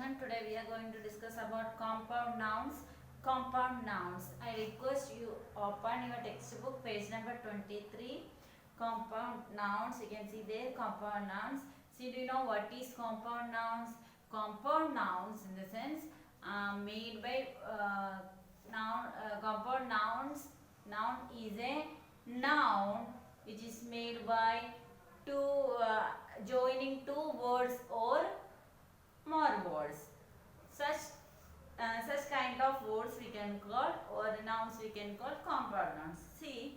everyone. Today we are going to discuss about compound nouns. Compound nouns. I request you open your textbook page number 23. Compound nouns. You can see there compound nouns. See, do you know what is compound nouns? Compound nouns in the sense made by noun. Compound nouns. Noun is a noun which is made by two joining two words or more words. Such kind of words we can call, or nouns we can call compound nouns. See,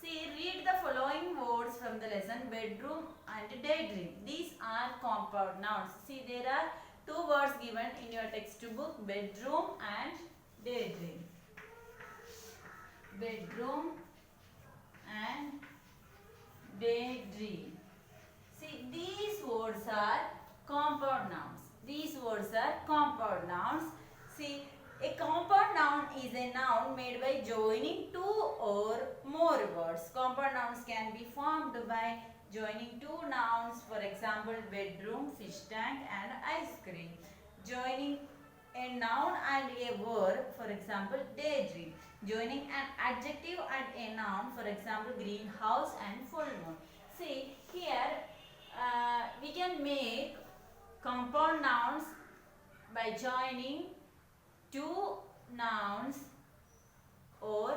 read the following words from the lesson: bedroom and daydream. These are compound nouns. See, there are two words given in your textbook: bedroom and daydream. Bedroom and daydream. See, these words are compound nouns. These words are compound nouns. See, a compound noun is a noun made by joining two or more words. Compound nouns can be formed by joining two nouns, for example, bedroom, fish tank and ice cream. Joining a noun and a verb, for example, daydream. Joining an adjective and a noun, for example, greenhouse and full moon. See, here we can make compound nouns by joining two nouns or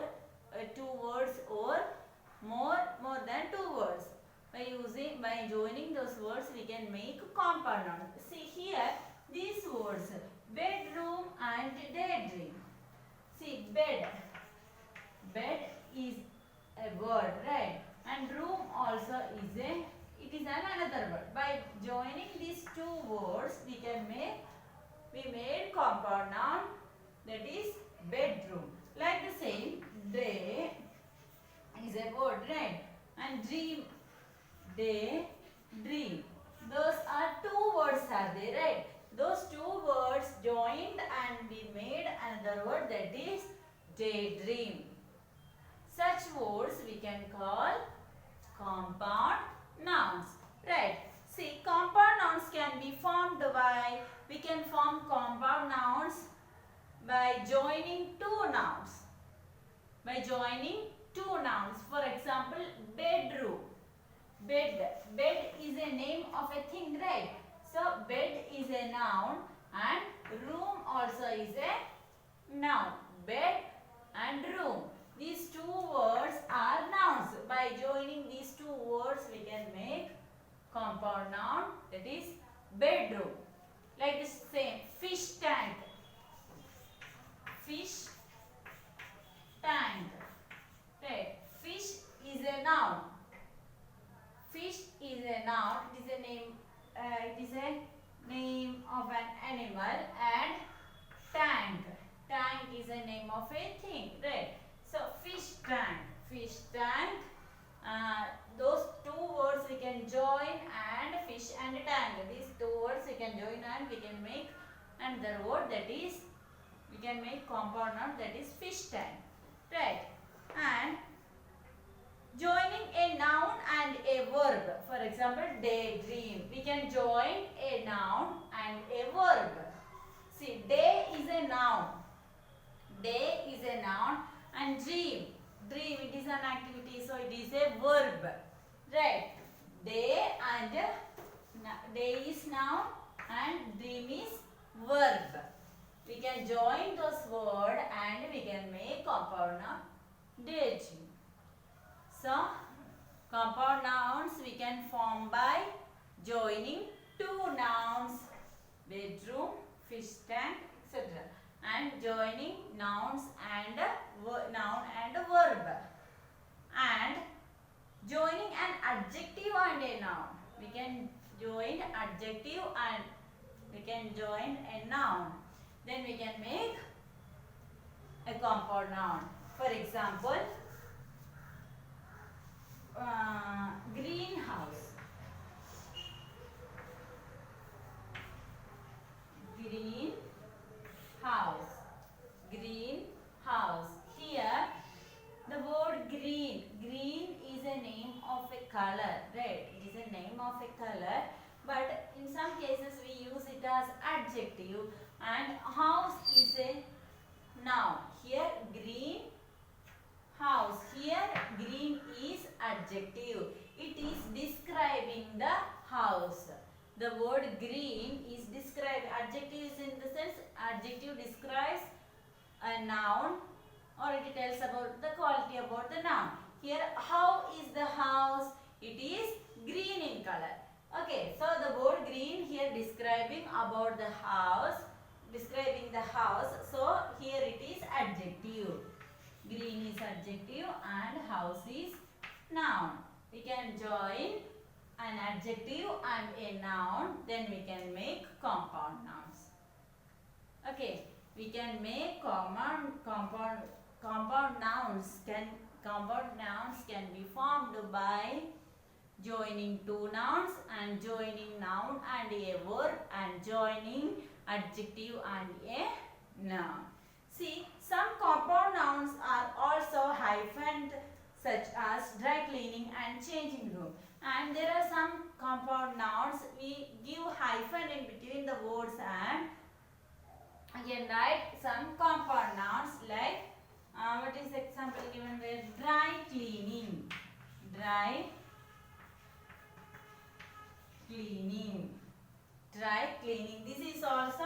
two words or more than two words. By joining those words, we can make compound nouns. See here, these words: bedroom and daydream. See, bed is a word, right? And room also is another word. By joining these two words, we made compound noun, that is bedroom. Like the same, day is a word, right? And dream, day, dream. Those are two words are there, right? Those two words joined and we made another word, that is daydream. Such words we can call compound nouns, right? See, compound nouns can be formed by, we can form compound nouns by joining two nouns. By joining two nouns, for example, bedroom. Bed is a name of a thing, right? So, bed is a noun and room also is a noun. Bed and room. These two words are nouns. By joining these two words, we can make compound noun, that is bedroom. Like the same, fish tank. Fish tank. Right. Fish is a noun. Fish is a noun. It is a name. It is a name of an animal. And tank. Tank is a name of a thing. Right. So fish tank. Fish tank. Those two words we can join, and fish and tank. These two words we can join and we can make another word, that is, we can make compound noun, that is fish tank. Right. And joining a noun and a verb. For example, daydream. We can join a noun and a verb. See, day is a noun. Day is a noun, and dream. Dream, it is an activity, so it is a verb. Right. Day and day is noun and dream is verb. We can join those words and we can make compound noun, daydream. So, compound nouns we can form by joining two nouns, bedroom, fish tank, etc. and joining nouns and noun and verb, and joining an adjective and a noun. We can join adjective and we can join a noun. Then we can make a compound noun. For example, greenhouse. Greenhouse. Greenhouse. Here, the word green. Green is a name of a color, right? It is a name of a color, but in some cases we use it as adjective and house is a noun. Here green house. Here green is adjective. It is describing the house. The word green is described. Adjective is in the sense adjective describes a noun or it tells about the quality about the noun. Here how is the house? It is green in color. Okay, so the word green here describing about the house. Describing the house. So here it is adjective. Green is adjective and house is noun. We can join an adjective and a noun, then we can make compound nouns. Okay, we can make compound nouns. Compound nouns can be formed by joining two nouns and joining noun and a verb and joining adjective and a noun. See, some compound nouns are also hyphened, such as dry cleaning and changing room. And there are some compound nouns we give hyphen in between the words and again write some compound nouns like what is the example given there? Dry cleaning. Dry cleaning. Dry cleaning. This is also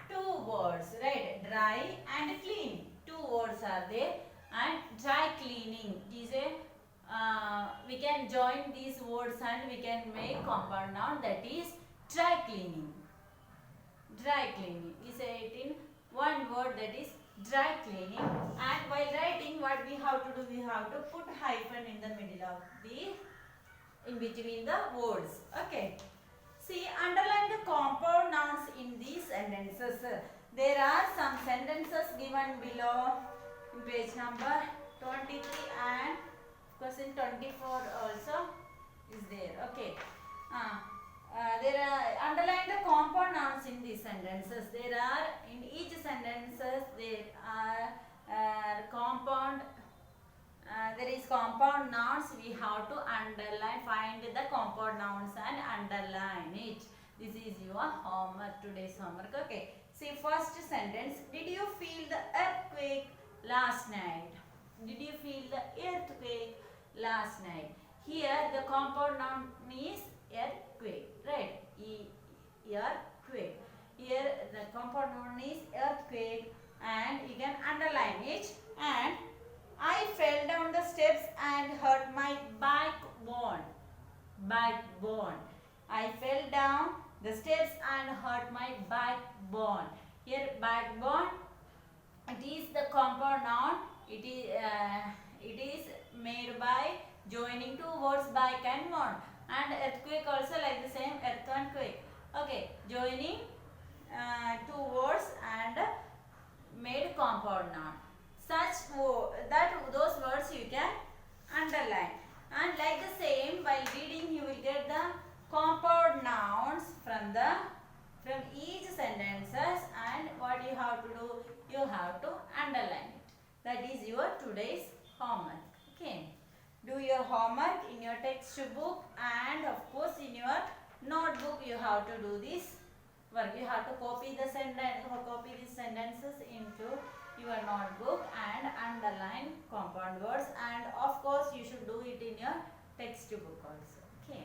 two words, right? Dry and clean. Two words are there. And dry cleaning is a we can join these words and we can make compound noun, that is dry cleaning. Dry cleaning. We say it in one word, that is dry cleaning. And while writing, what we have to do? We have to put hyphen in the middle of in between the words. Okay. See, underline the compound nouns in these sentences. There are some sentences given below in page number 23 and question 24 also is there. Okay. There are underline the compound nouns in these sentences. There are in each sentences there are compound. There is compound nouns. We have to underline. Find the compound nouns and underline it. This is your homework, today's homework. Okay. See, first sentence. Did you feel the earthquake last night? Did you feel the earthquake last night? Here the compound noun is earthquake, right? Earthquake. Here the compound noun is earthquake and you can underline it. And I fell down the steps and hurt my backbone. Backbone. I fell down the steps and hurt my backbone. Here backbone, it is the compound noun. It is made by joining two words back and bone. And earthquake also like the same, earth and quake. Okay, joining two words and made compound noun. Those words you can underline. And like the same, while reading you will get the compound nouns from each sentences, and what you have to do, you have to underline it. That is your today's homework. Okay. Do your homework in your textbook and of course in your notebook. You have to do this work. You have to copy these sentences into your notebook and underline compound words, and of course you should do it in your textbook also. Okay.